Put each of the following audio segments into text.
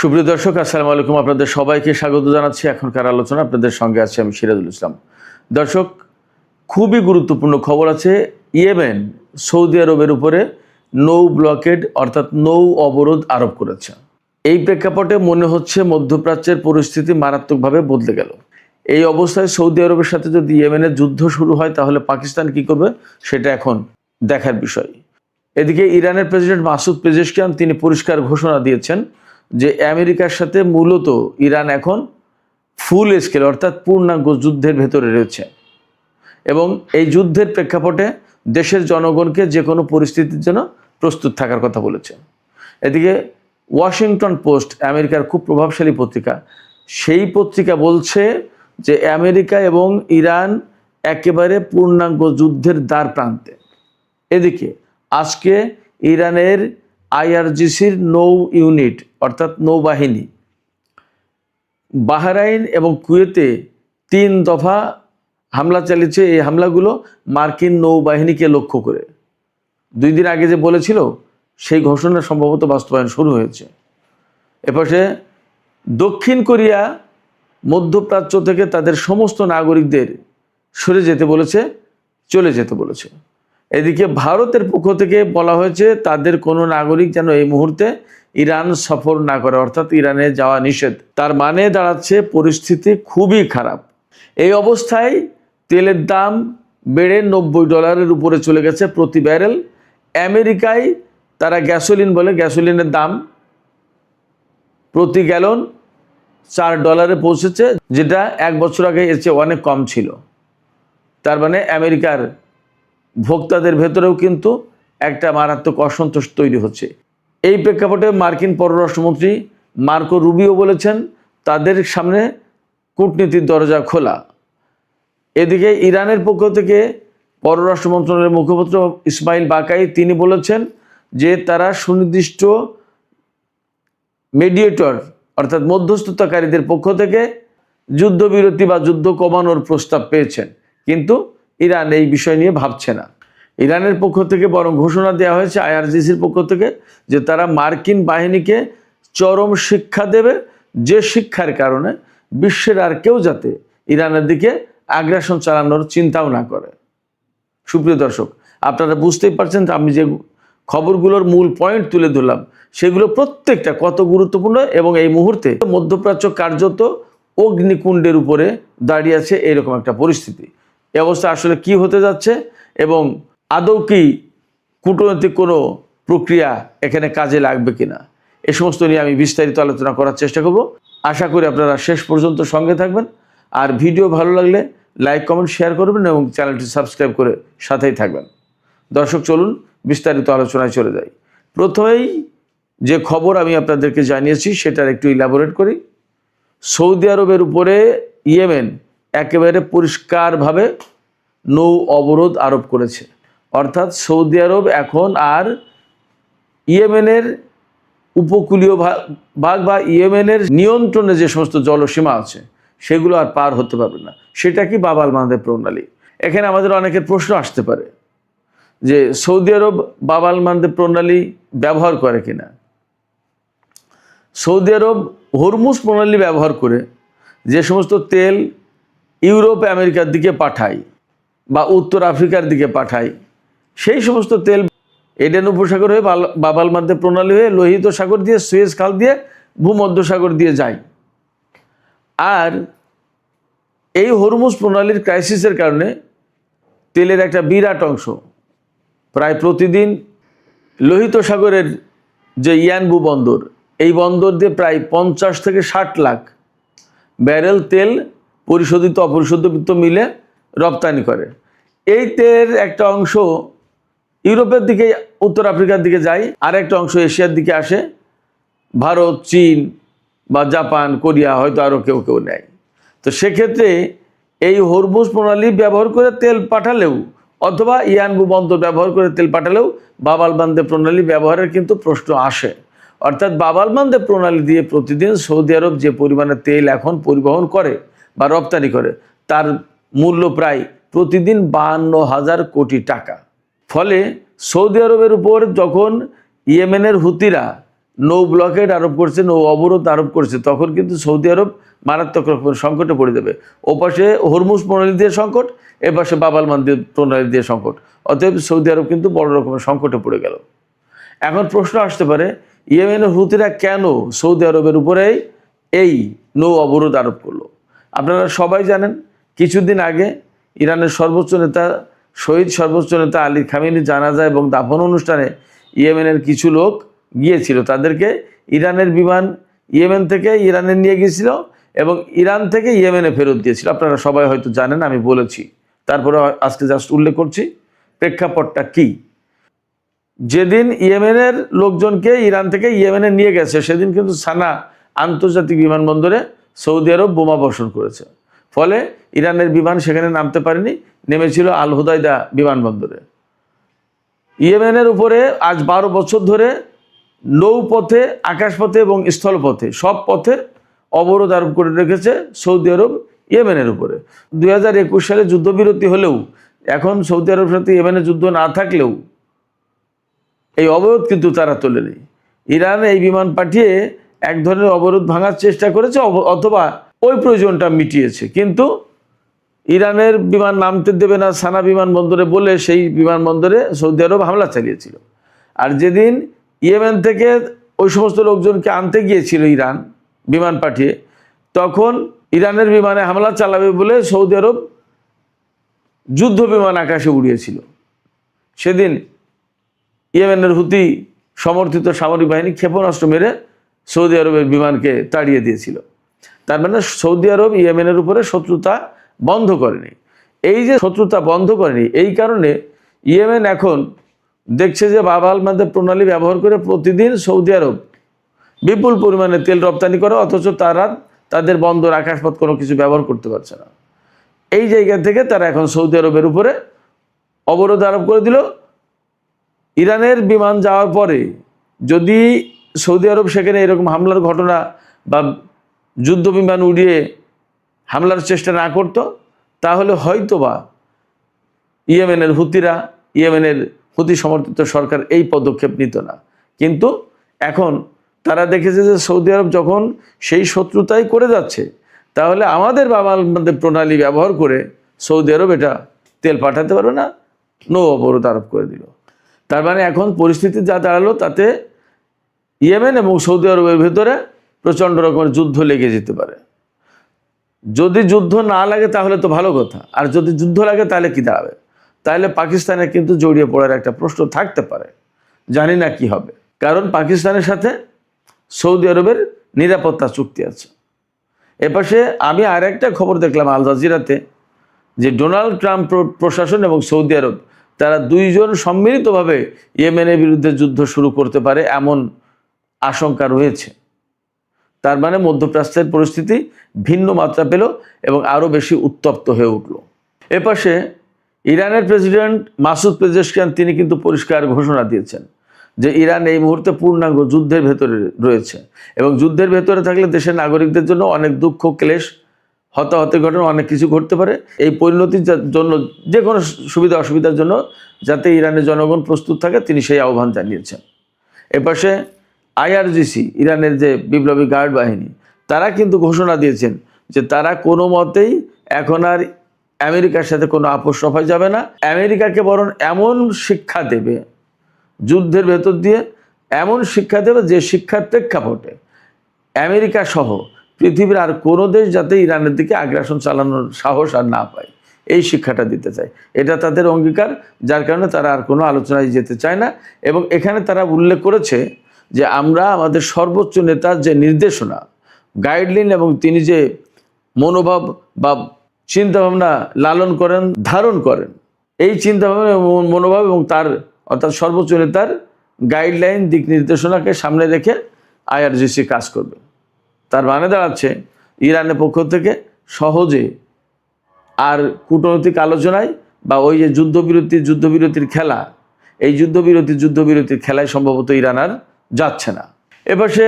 সুপ্রিয় দর্শক, আসসালামু আলাইকুম। আপনাদের সবাইকে স্বাগত জানাচ্ছি এখনকার আলোচনা। আপনাদের সঙ্গে আছি আমি সিরাজুল ইসলাম। দর্শক, খুবই গুরুত্বপূর্ণ খবর আছে। ইয়েমেন সৌদি আরবের উপরে নৌ ব্লকেড অর্থাৎ নৌ অবরোধ আরোপ করেছে। এই প্রেক্ষাপটে মনে হচ্ছে মধ্যপ্রাচ্যের পরিস্থিতি মারাত্মকভাবে বদলে গেল। এই অবস্থায় সৌদি আরবের সাথে যদি ইয়েমেনের যুদ্ধ শুরু হয় তাহলে পাকিস্তান কি করবে সেটা এখন দেখার বিষয়। এদিকে ইরানের প্রেসিডেন্ট মাসুদ পেজেশকিয়ান তিনি পরিষ্কার ঘোষণা দিয়েছেন যে আমেরিকার সাথে মূলত ইরান এখন ফুল স্কেল অর্থাৎ পূর্ণাঙ্গ যুদ্ধের ভেতরে রয়েছে এবং এই যুদ্ধের প্রেক্ষাপটে দেশের জনগণকে যে কোনো পরিস্থিতির জন্য প্রস্তুত থাকার কথা বলেছে। এদিকে ওয়াশিংটন পোস্ট, আমেরিকার খুব প্রভাবশালী পত্রিকা, সেই পত্রিকা বলছে যে আমেরিকা এবং ইরান একেবারে পূর্ণাঙ্গ যুদ্ধের দ্বার প্রান্তে। এদিকে আজকে ইরানের আইআরজিসির নৌ ইউনিট অর্থাৎ নৌবাহিনী বাহরাইন এবং কুয়েতে 3 দফা হামলা চালিয়েছে। এই হামলাগুলো মার্কিন নৌবাহিনীকে লক্ষ্য করে। 2 দিন আগে যে বলেছিল সেই ঘোষণা সম্ভবত বাস্তবায়ন শুরু হয়েছে। এপাশে দক্ষিণ কোরিয়া মধ্যপ্রাচ্য থেকে তাদের সমস্ত নাগরিকদের সরে যেতে বলেছে, চলে যেতে বলেছে। এদিকে ভারতের পক্ষ থেকে বলা হয়েছে তাদের কোনো নাগরিক যেন এই মুহূর্তে ইরান সফর না করে, অর্থাৎ ইরানে যাওয়া নিষেধ। তার মানে দাঁড়াচ্ছে পরিস্থিতি খুবই খারাপ। এই অবস্থায় তেলের দাম বেড়ে $90 উপরে চলে গেছে প্রতি ব্যারেল। আমেরিকায় তারা গ্যাসোলিন বলে, গ্যাসোলিনের দাম প্রতি গ্যালন $4 পৌঁছেছে, যেটা 1 বছর আগে এর চেয়ে অনেক কম ছিল। তার মানে আমেরিকার ভোক্তাদের ভেতরেও কিন্তু একটা মারাত্মক অসন্তোষ তৈরি হচ্ছে। এই প্রেক্ষাপটে মার্কিন পররাষ্ট্রমন্ত্রী মার্কো রুবিও বলেছেন তাদের সামনে কূটনীতির দরজা খোলা। এদিকে ইরানের পক্ষ থেকে পররাষ্ট্র মন্ত্রণালয়ের মুখপাত্র ইসমাইল বাকাই তিনি বলেছেন যে তারা সুনির্দিষ্ট মিডিয়েটর অর্থাৎ মধ্যস্থতাকারীদের পক্ষ থেকে যুদ্ধবিরতি বা যুদ্ধ কমানোর প্রস্তাব পেয়েছেন, কিন্তু ইরান এই বিষয় নিয়ে ভাবছে না। ইরানের পক্ষ থেকে বরং ঘোষণা দেওয়া হয়েছে আইআরজিসির পক্ষ থেকে যে তারা মার্কিন বাহিনীকে চরম শিক্ষা দেবে, যে শিক্ষার কারণে বিশ্বের আর কেউ যাতে ইরানের দিকে আগ্রাসন চালানোর চিন্তাও না করে। সুপ্রিয় দর্শক, আপনারা বুঝতেই পারছেন আমি যে খবরগুলোর মূল পয়েন্ট তুলে ধরলাম সেগুলো প্রত্যেকটা কত গুরুত্বপূর্ণ এবং এই মুহূর্তে মধ্যপ্রাচ্য কার্যত অগ্নিকুণ্ডের উপরে দাঁড়িয়ে আছে এরকম একটা পরিস্থিতি। এই অবস্থা আসলে কি হতে যাচ্ছে এবং আদৌ কি কূটনৈতিক কোনো প্রক্রিয়া এখানে কাজে লাগবে কিনা, এ সমস্ত নিয়ে আমি বিস্তারিত আলোচনা করার চেষ্টা করব। আশা করি আপনারা শেষ পর্যন্ত সঙ্গে থাকবেন। আর ভিডিও ভালো লাগলে লাইক, কমেন্ট, শেয়ার করবেন এবং চ্যানেলটি সাবস্ক্রাইব করে সাথেই থাকবেন। দর্শক, চলুন বিস্তারিত আলোচনায় চলে যাই। প্রথমেই যে খবর আমি আপনাদেরকে জানিয়েছি সেটার একটু ইলাবোরেট করি। সৌদি আরবের উপরে ইয়েমেন একেবারে পরিষ্কারভাবে নৌ অবরোধ আরোপ করেছে, অর্থাৎ সৌদি আরব এখন আর ইয়েমেনের উপকূলীয় ভাগ বা ইয়েমেনের নিয়ন্ত্রণে যে সমস্ত জলসীমা আছে সেগুলো আর পার হতে পারবে না। সেটা কি? বাব আল মানদেব প্রণালী। এখানে আমাদের অনেকের প্রশ্ন আসতে পারে যে সৌদি আরব বাব আল মানদেব প্রণালী ব্যবহার করে কিনা। সৌদি আরব হরমুজ প্রণালী ব্যবহার করে যে সমস্ত তেল ইউরোপ আমেরিকার দিকে পাঠায় বা উত্তর আফ্রিকার দিকে পাঠায়, সেই সমস্ত তেল এডেন উপসাগর হয়ে বাব আল মানদেব প্রণালী হয়ে লোহিত সাগর দিয়ে, সুয়েজ খাল দিয়ে, ভূমধ্যসাগর দিয়ে যায়। আর এই হরমুজ প্রণালীর ক্রাইসিসের কারণে তেলের একটা বিরাট অংশ প্রায় প্রতিদিন লোহিত সাগরের যে ইয়ানবু বন্দর, এই বন্দর দিয়ে প্রায় 50 থেকে 60 লাখ ব্যারেল তেল পরিশোধিত অপরিশোধিত মিলে রপ্তানি করে। এই তেলের একটা অংশ ইউরোপের দিকে, উত্তর আফ্রিকার দিকে যায়, আর একটা অংশ এশিয়ার দিকে আসে। ভারত, চীন বা জাপান, কোরিয়া, হয়তো আরও কেউ কেউ নেয়। তো সেক্ষেত্রে এই হরমুজ প্রণালী ব্যবহার করে তেল পাঠালেও অথবা ইয়ানবু বন্দর ব্যবহার করে তেল পাঠালেও বাব আল মানদেব প্রণালী ব্যবহারের কিন্তু প্রশ্ন আসে। অর্থাৎ বাব আল মানদেব প্রণালী দিয়ে প্রতিদিন সৌদি আরব যে পরিমাণে তেল এখন পরিবহন করে বা রপ্তানি করে তার মূল্য প্রায় প্রতিদিন 52,000 কোটি টাকা। ফলে সৌদি আরবের উপর যখন ইয়েমেনের হুতিরা নৌ ব্লকেড আরোপ করছে, নৌ অবরোধ আরোপ করছে, তখন কিন্তু সৌদি আরব মারাত্মক রকমের সংকটে পড়ে যাবে। ওপাশে হরমুজ প্রণালী দিয়ে সংকট, এপাশে বাব আল মানদেব প্রণালী দিয়ে সংকট। অতএব সৌদি আরব কিন্তু বড় রকমের সংকটে পড়ে গেল। এখন প্রশ্ন আসতে পারে, ইয়েমেনের হুতিরা কেন সৌদি আরবের উপরেই এই নৌ অবরোধ আরোপ করলো? আপনারা সবাই জানেন, কিছুদিন আগে ইরানের সর্বোচ্চ নেতা, শহীদ সর্বোচ্চ নেতা আলী খামেনি জানাজা এবং দাফন অনুষ্ঠানে ইয়েমেনের কিছু লোক গিয়েছিল। তাদেরকে ইরানের বিমান ইয়েমেন থেকে ইরানে নিয়ে গিয়েছিল এবং ইরান থেকে ইয়েমেনে ফেরত দিয়েছিল। আপনারা সবাই হয়তো জানেন, আমি বলেছি, তারপরে আজকে জাস্ট উল্লেখ করছি প্রেক্ষাপটটা কি। যেদিন ইয়েমেনের লোকজনকে ইরান থেকে ইয়েমেনে নিয়ে গেছে, সেদিন কিন্তু সানা আন্তর্জাতিক বিমানবন্দরে সৌদি আরব বোমা বর্ষণ করেছে। ফলে ইরানের বিমান সেখানে নামতে পারেনি, নেমেছিল আল হুদাইদা বিমানবন্দরে। ইয়েমেনের উপরে আজ 12 বছর ধরে নৌপথে, আকাশপথে এবং স্থলপথে সব পথে অবরোধ আরোপ করে রেখেছে সৌদি আরব ইয়েমেনের উপরে। 2021 সালে যুদ্ধবিরতি হলেও, এখন সৌদি আরবের সাথে ইয়েমেনের যুদ্ধ না থাকলেও এই অবরোধ কিন্তু তারা তোলেনি। ইরান এই বিমান পাঠিয়ে এক ধরনের অবরোধ ভাঙার চেষ্টা করেছে অথবা ওই প্রয়োজনটা মিটিয়েছে, কিন্তু ইরানের বিমান নামতে দেবে না সানা বিমানবন্দরে বলে সেই বিমানবন্দরে সৌদি আরব হামলা চালিয়েছিল। আর যেদিন ইয়েমেন থেকে ওই সমস্ত লোকজনকে আনতে গিয়েছিল ইরান বিমান পাঠিয়ে, তখন ইরানের বিমানে হামলা চালাবে বলে সৌদি আরব যুদ্ধ বিমান আকাশে উড়িয়েছিল। সেদিন ইয়েমেনের হুতি সমর্থিত সামরিক বাহিনী ক্ষেপণাস্ত্র মেরে সৌদি আরবের বিমানকে তাড়িয়ে দিয়েছিল। তার মানে সৌদি আরব ইয়েমেনের উপরে শত্রুতা বন্ধ করেনি। এই যে শত্রুতা বন্ধ করেনি, এই কারণে ইয়েমেন এখন দেখছে যে বাব আল মানদেব প্রণালী ব্যবহার করে প্রতিদিন সৌদি আরব বিপুল পরিমাণে তেল রপ্তানি করে, অথচ তারা তাদের বন্দর, আকাশপথ কোনো কিছু ব্যবহার করতে পারছে না। এই জায়গা থেকে তারা এখন সৌদি আরবের উপরে অবরোধ আরোপ করে দিল। ইরানের বিমান যাওয়ার পরে যদি সৌদি আরব সেখানে এরকম হামলার ঘটনা বা যুদ্ধ বিমান উড়িয়ে হামলার চেষ্টা না করত, তাহলে হয়তোবা ইয়েমেনের হুতিরা, ইয়েমেনের হুতি সমর্থিত সরকার এই পদক্ষেপ নিত না। কিন্তু এখন তারা দেখেছে যে সৌদি আরব যখন সেই শত্রুতাই করে যাচ্ছে, তাহলে আমাদের বাংলাদেশ প্রণালী ব্যবহার করে সৌদি আরব এটা তেল পাঠাতে পারবে না, নৌ অবরোধ আরোপ করে দিল। তার মানে এখন পরিস্থিতি যা দাঁড়ালো, তাতে ইয়েমেন এবং সৌদি আরবের ভেতরে প্রচণ্ড রকমের যুদ্ধ লেগে যেতে পারে। যদি যুদ্ধ না লাগে তাহলে তো ভালো কথা, আর যদি যুদ্ধ লাগে তাহলে কি দাঁড়াবে? তাহলে পাকিস্তানের কিন্তু জড়িয়ে পড়ার একটা প্রশ্ন থাকতে পারে, জানি না কি হবে। কারণ পাকিস্তানের সাথে সৌদি আরবের নিরাপত্তা চুক্তি আছে। এপাশে আমি আর একটা খবর দেখলাম আল জাজিরাতে, যে ডোনাল্ড ট্রাম্প প্রশাসন এবং সৌদি আরব তারা দুইজন সম্মিলিতভাবে ইয়েমেনের বিরুদ্ধে যুদ্ধ শুরু করতে পারে এমন আশঙ্কা রয়েছে। তার মানে মধ্যপ্রাচ্যের পরিস্থিতি ভিন্ন মাত্রা পেল এবং আরও বেশি উত্তপ্ত হয়ে উঠল। এপাশে ইরানের প্রেসিডেন্ট মাসুদ পেজেশকিয়ান তিনি কিন্তু পরিষ্কার ঘোষণা দিয়েছেন যে ইরান এই মুহূর্তে পূর্ণাঙ্গ যুদ্ধের ভেতরে রয়েছে এবং যুদ্ধের ভেতরে থাকলে দেশের নাগরিকদের জন্য অনেক দুঃখ, ক্লেশ, হতাহতের ঘটনা অনেক কিছু ঘটতে পারে। এই পরিণতির জন্য, যে কোনো সুবিধা অসুবিধার জন্য যাতে ইরানের জনগণ প্রস্তুত থাকে, তিনি সেই আহ্বান জানিয়েছেন। এপাশে IRGC, ইরানের যে বিপ্লবী গার্ড বাহিনী, তারা কিন্তু ঘোষণা দিয়েছেন যে তারা কোনো মতেই এখন আর আমেরিকার সাথে কোনো আপোষ রফায় যাবে না। আমেরিকাকে বরং এমন শিক্ষা দেবে, যুদ্ধের ভেতর দিয়ে এমন শিক্ষা দেবে যে শিক্ষার প্রেক্ষাপটে আমেরিকা সহ পৃথিবীর আর কোনো দেশ যাতে ইরানের দিকে আগ্রাসন চালানোর সাহস আর না পায়, এই শিক্ষাটা দিতে চায়। এটা তাদের অঙ্গীকার, যার কারণে তারা আর কোনো আলোচনায় যেতে চায় না। এবং এখানে তারা উল্লেখ করেছে যে আমরা আমাদের সর্বোচ্চ নেতার যে নির্দেশনা, গাইডলাইন এবং তিনি যে মনোভাব বা চিন্তাভাবনা লালন করেন, ধারণ করেন, এই চিন্তাভাবনা এবং মনোভাব এবং তার অর্থাৎ সর্বোচ্চ নেতার গাইডলাইন, দিক নির্দেশনাকে সামনে রেখে IRGC কাজ করবে। তার মানে দাঁড়াচ্ছে ইরানের পক্ষ থেকে সহজে আর কূটনৈতিক আলোচনায় বা ওই যে যুদ্ধবিরতির খেলা, এই যুদ্ধবিরতির খেলায় সম্ভবত ইরান আর যাচ্ছে না। এপাশে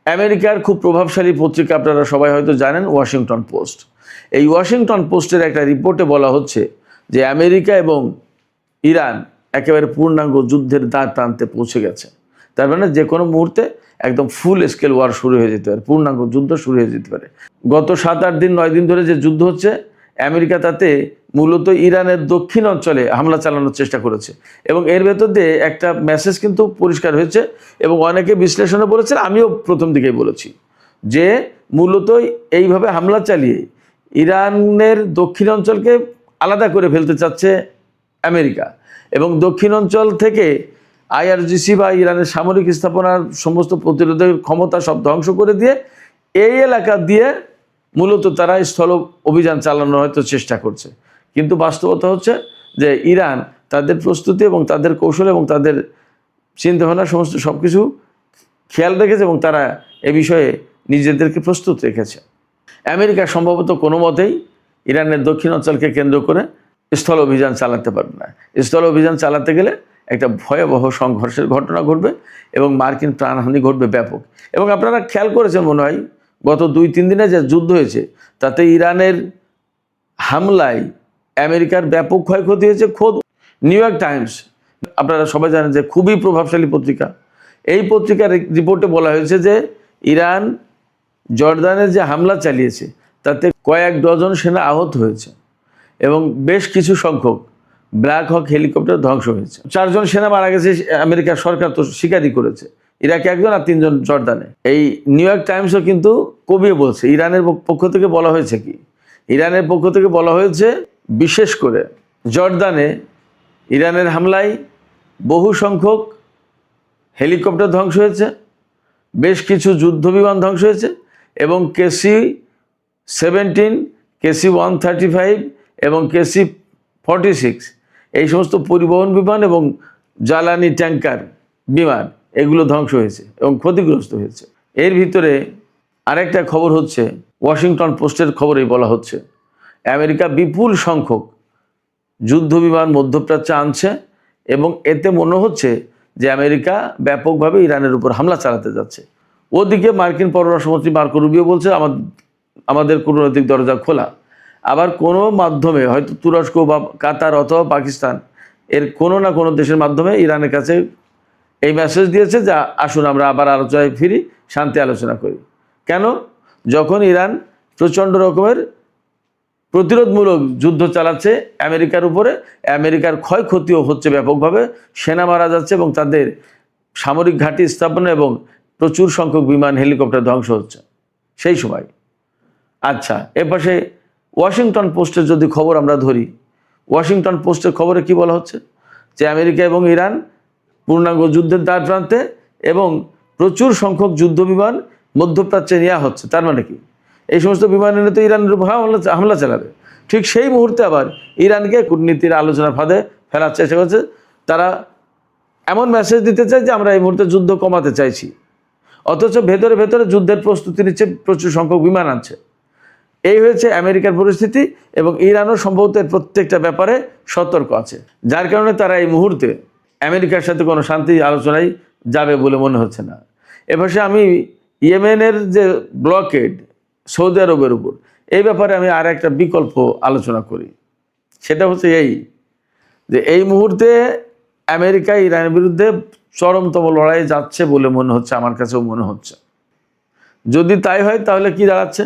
আমেরিকার খুব প্রভাবশালী পত্রিকা, আপনারা সবাই হয়তো জানেন, ওয়াশিংটন পোস্ট। এই ওয়াশিংটন পোস্টের একটা রিপোর্টে বলা হচ্ছে যে আমেরিকা এবং ইরান একেবারে পূর্ণাঙ্গ যুদ্ধের দ্বার প্রান্তে পৌঁছে গেছে। তার মানে যে কোনো মুহূর্তে একদম ফুল স্কেল ওয়ার শুরু হয়ে যেতে পারে, পূর্ণাঙ্গ যুদ্ধ শুরু হয়ে যেতে পারে। গত 7-8 দিন 9 দিন ধরে যে যুদ্ধ হচ্ছে, আমেরিকা তাতে মূলত ইরানের দক্ষিণ অঞ্চলে হামলা চালানোর চেষ্টা করেছে এবং এর ভেতর দিয়ে একটা মেসেজ কিন্তু পরিষ্কার হয়েছে এবং অনেকে বিশ্লেষণে বলেছেন, আমিও প্রথম দিকেই বলেছি যে মূলত এইভাবে হামলা চালিয়ে ইরানের দক্ষিণ অঞ্চলকে আলাদা করে ফেলতে চাচ্ছে আমেরিকা এবং দক্ষিণ অঞ্চল থেকে আইআরজিসি বা ইরানের সামরিক স্থাপনার সমস্ত প্রতিরোধের ক্ষমতা সব ধ্বংস করে দিয়ে এই এলাকা দিয়ে মূলত তারা স্থল অভিযান চালানোর হয়তো চেষ্টা করছে। কিন্তু বাস্তবতা হচ্ছে যে ইরান তাদের প্রস্তুতি এবং তাদের কৌশল এবং তাদের চিন্তাভাবনা সমস্ত সব কিছু খেয়াল রেখেছে এবং তারা এ বিষয়ে নিজেদেরকে প্রস্তুত রেখেছে। আমেরিকা সম্ভবত কোনো মতেই ইরানের দক্ষিণ অঞ্চলকে কেন্দ্র করে স্থল অভিযান চালাতে পারবে না। স্থল অভিযান চালাতে গেলে একটা ভয়াবহ সংঘর্ষের ঘটনা ঘটবে এবং মার্কিন প্রাণহানি ঘটবে ব্যাপক। এবং আপনারা খেয়াল করেছেন মনে হয় গত 2-3 দিনে যে যুদ্ধ হয়েছে তাতে ইরানের হামলায় আমেরিকার ব্যাপক ক্ষয়ক্ষতি হয়েছে। খোদ নিউ ইয়র্ক টাইমস, আপনারা সবাই জানেন যে খুবই প্রভাবশালী পত্রিকা, এই পত্রিকার রিপোর্টে বলা হয়েছে যে ইরান জর্দানের যে হামলা চালিয়েছে তাতে কয়েক ডজন সেনা আহত হয়েছে এবং বেশ কিছু সংখ্যক ব্ল্যাক হক হেলিকপ্টার ধ্বংস হয়েছে। 4 জন সেনা মারা গেছে, আমেরিকার সরকার তো স্বীকারই করেছে। ইরাকে 1 জন আর 3 জন জর্দানে। এই নিউ ইয়র্ক টাইমসও কিন্তু কবিয়ে বলছে। ইরানের পক্ষ থেকে বলা হয়েছে কি, ইরানের পক্ষ থেকে বলা হয়েছে বিশেষ করে জর্দানে ইরানের হামলায় বহু সংখ্যক হেলিকপ্টার ধ্বংস হয়েছে, বেশ কিছু যুদ্ধ বিমান ধ্বংস হয়েছে এবং KC-17, KC-135 এবং KC-46 এই সমস্ত পরিবহন বিমান এবং জ্বালানি ট্যাঙ্কার বিমান এগুলো ধ্বংস হয়েছে এবং ক্ষতিগ্রস্ত হয়েছে। এর ভিতরে আরেকটা খবর হচ্ছে, ওয়াশিংটন পোস্টের খবরেই বলা হচ্ছে আমেরিকা বিপুল সংখ্যক যুদ্ধ বিমান মধ্যপ্রাচ্যে আনছে এবং এতে মনে হচ্ছে যে আমেরিকা ব্যাপকভাবে ইরানের উপর হামলা চালাতে যাচ্ছে। ওদিকে মার্কিন পররাষ্ট্রমন্ত্রী মার্কো রুবিও বলছে আমাদের কূটনৈতিক দরজা খোলা। আবার কোনো মাধ্যমে হয়তো তুরস্ক বা কাতার অথবা পাকিস্তান এর কোনো না কোনো দেশের মাধ্যমে ইরানের কাছে এই মেসেজ দিয়েছে যে আসুন আমরা আবার আলোচনায় ফিরি, শান্তি আলোচনা করি। কেন? যখন ইরান প্রচণ্ড রকমের প্রতিরোধমূলক যুদ্ধ চালাচ্ছে আমেরিকার উপরে, আমেরিকার ক্ষয়ক্ষতিও হচ্ছে ব্যাপকভাবে, সেনা মারা যাচ্ছে এবং তাদের সামরিক ঘাঁটি স্থাপনা এবং প্রচুর সংখ্যক বিমান হেলিকপ্টার ধ্বংস হচ্ছে সেই সময়। আচ্ছা, এপাশে ওয়াশিংটন পোস্টের যদি খবর আমরা ধরি, ওয়াশিংটন পোস্টের খবরে কি বলা হচ্ছে যে আমেরিকা এবং ইরান পূর্ণাঙ্গ যুদ্ধের দ্বার প্রান্তে এবং প্রচুর সংখ্যক যুদ্ধ বিমান মধ্যপ্রাচ্যে নেওয়া হচ্ছে। তার মানে কি এই সমস্ত বিমান এনে তো ইরানের উপর হামলা চালাবে। ঠিক সেই মুহূর্তে আবার ইরানকে কূটনীতির আলোচনার ফাঁদে ফেলার চেষ্টা করছে। তারা এমন মেসেজ দিতে চায় যে আমরা এই মুহূর্তে যুদ্ধ কমাতে চাইছি, অথচ ভেতরে ভেতরে যুদ্ধের প্রস্তুতি নিচ্ছে, প্রচুর সংখ্যক বিমান আনছে। এই হয়েছে আমেরিকার পরিস্থিতি এবং ইরানও সম্ভবত এর প্রত্যেকটা ব্যাপারে সতর্ক আছে, যার কারণে তারা এই মুহূর্তে আমেরিকার সাথে কোনো শান্তি আলোচনায় যাবে বলে মনে হচ্ছে না। এপাশে আমি ইয়েমেনের যে ব্লকেড সৌদি আরবের উপর, এই ব্যাপারে আমি আর একটা বিকল্প আলোচনা করি। সেটা হচ্ছে এই যে এই মুহূর্তে আমেরিকা ইরানের বিরুদ্ধে চরমতম লড়াই যাচ্ছে বলে মনে হচ্ছে, আমার কাছেও মনে হচ্ছে। যদি তাই হয় তাহলে কি দাঁড়াচ্ছে?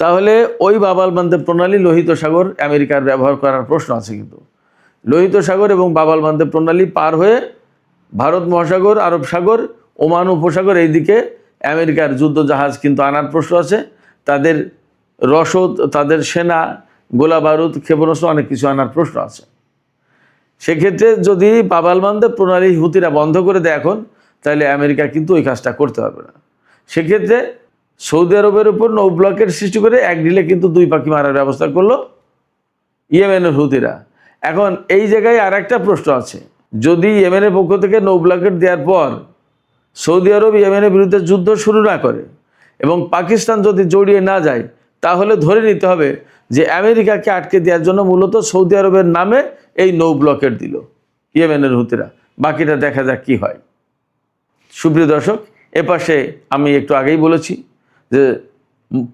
তাহলে ওই বাব-আল মানদেব প্রণালী, লোহিত সাগর আমেরিকার ব্যবহার করার প্রশ্ন আছে। কিন্তু লোহিত সাগর এবং বাব-আল মানদেব প্রণালী পার হয়ে ভারত মহাসাগর, আরব সাগর, ওমান উপসাগর এই দিকে আমেরিকার যুদ্ধ জাহাজ কিন্তু আনার প্রশ্ন আছে। তাদের রসদ, তাদের সেনা, গোলা বারুদ, ক্ষেপণাস্ত্র অনেক কিছু আনার প্রশ্ন আছে। সেক্ষেত্রে যদি বাব-আল মানদেব প্রণালী হুতিরা বন্ধ করে দেয় এখন, তাহলে আমেরিকা কিন্তু ওই কাজটা করতে পারবে না। সেক্ষেত্রে সৌদি আরবের উপর নৌ ব্লকের সৃষ্টি করে এক ঢিলে কিন্তু 2 পাখি মারার ব্যবস্থা করলো ইয়েমেনের হুতিরা। এখন এই জায়গায় আর একটা প্রশ্ন আছে, যদি ইয়েমেনের পক্ষ থেকে নৌ ব্লকেট দেওয়ার পর সৌদি আরব ইয়েমেনের বিরুদ্ধে যুদ্ধ শুরু না করে এবং পাকিস্তান যদি জড়িয়ে না যায়, তাহলে ধরে নিতে হবে যে আমেরিকাকে আটকে দেওয়ার জন্য মূলত সৌদি আরবের নামে এই নৌ ব্লকেট দিল ইয়েমেনের হুতিরা। বাকিটা দেখা যাক কি হয়। সুপ্রিয় দর্শক, এপাশে আমি একটু আগেই বলেছি যে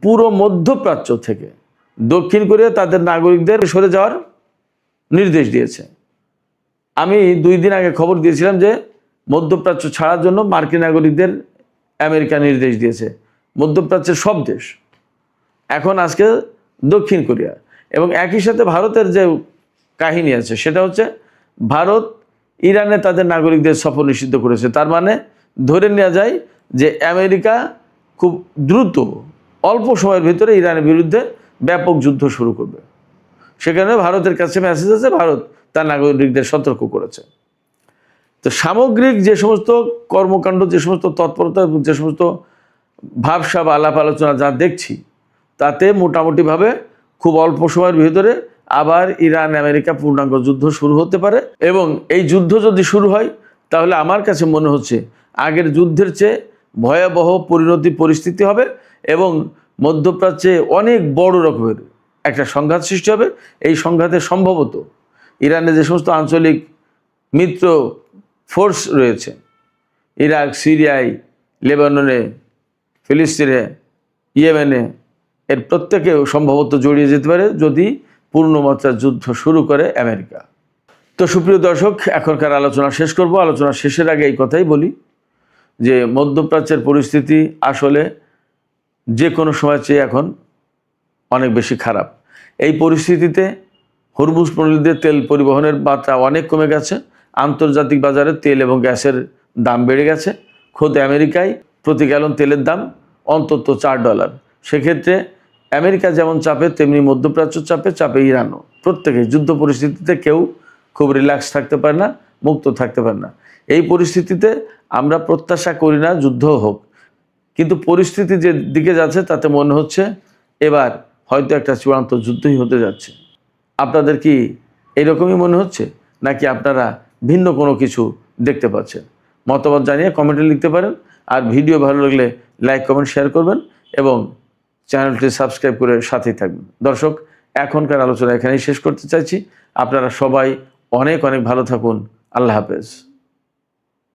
পুরো মধ্যপ্রাচ্য থেকে দক্ষিণ কোরিয়া তাদের নাগরিকদের সরে যাওয়ার নির্দেশ দিয়েছে। আমি 2 দিন আগে খবর দিয়েছিলাম যে মধ্যপ্রাচ্য ছাড়ার জন্য মার্কিন নাগরিকদের আমেরিকা নির্দেশ দিয়েছে। মধ্যপ্রাচ্যের সব দেশ, এখন আজকে দক্ষিণ কোরিয়া। এবং একই সাথে ভারতের যে কাহিনী আছে সেটা হচ্ছে ভারত ইরানে তাদের নাগরিকদের সফর নিষিদ্ধ করেছে। তার মানে ধরে নেওয়া যায় যে আমেরিকা খুব দ্রুত অল্প সময়ের ভিতরে ইরানের বিরুদ্ধে ব্যাপক যুদ্ধ শুরু করবে। সেখানে ভারতের কাছে মেসেজ আছে, ভারত তার নাগরিকদের সতর্ক করেছে। তো সামগ্রিক যে সমস্ত কর্মকাণ্ড, যে সমস্ত তৎপরতা, যে সমস্ত ভাবসাব আলাপ আলোচনা যা দেখছি, তাতে মোটামুটিভাবে খুব অল্প সময়ের ভিতরে আবার ইরান আমেরিকা পূর্ণাঙ্গ যুদ্ধ শুরু হতে পারে। এবং এই যুদ্ধ যদি শুরু হয় তাহলে আমার কাছে মনে হচ্ছে আগের যুদ্ধের চেয়ে ভয়াবহ পরিস্থিতি হবে এবং মধ্যপ্রাচ্যে অনেক বড় রকমের একটা সংঘাত সৃষ্টি হবে। এই সংঘাতে সম্ভবত ইরানে যে সমস্ত আঞ্চলিক মিত্র ফোর্স রয়েছে, ইরাক, সিরিয়ায়, লেবাননে, ফিলিস্তিনে, ইয়েমেনে, এর প্রত্যেকেও সম্ভবত জড়িয়ে যেতে পারে যদি পূর্ণমাত্রার যুদ্ধ শুরু করে আমেরিকা। তো সুপ্রিয় দর্শক, এখনকার আলোচনা শেষ করব। আলোচনা শেষের আগে এই কথাই বলি যে মধ্যপ্রাচ্যের পরিস্থিতি আসলে যে কোনো সময় চেয়ে এখন অনেক বেশি খারাপ। এই পরিস্থিতিতে হরমুজ প্রণালীতে তেল পরিবহনের মাত্রা অনেক কমে গেছে। আন্তর্জাতিক বাজারে তেল এবং গ্যাসের দাম বেড়ে গেছে। খোদ আমেরিকায় প্রতি গ্যালন তেলের দাম অন্তত $4। সেক্ষেত্রে আমেরিকা যেমন চাপে, তেমনি মধ্যপ্রাচ্য চাপে ইরানও। প্রত্যেকেই যুদ্ধ পরিস্থিতিতে কেউ খুব রিল্যাক্স থাকতে পারে না, মুক্ত থাকতে পারে না। এই পরিস্থিতিতে আমরা প্রত্যাশা করি না যুদ্ধ হোক, কিন্তু পরিস্থিতি যে দিকে যাচ্ছে তাতে মনে হচ্ছে এবার হয়তো একটা চূড়ান্ত যুদ্ধই হতে যাচ্ছে। আপনাদের কি এরকমই মনে হচ্ছে, নাকি আপনারা ভিন্ন কোনো কিছু দেখতে পাচ্ছেন? মতামত জানিয়ে কমেন্টে লিখতে পারেন। আর ভিডিও ভালো লাগলে লাইক, কমেন্ট, শেয়ার করবেন এবং চ্যানেলটি সাবস্ক্রাইব করে সাথেই থাকবেন। দর্শক, এখনকার আলোচনা এখানেই শেষ করতে চাইছি। আপনারা সবাই অনেক অনেক ভালো থাকুন। আল্লাহ হাফেজ।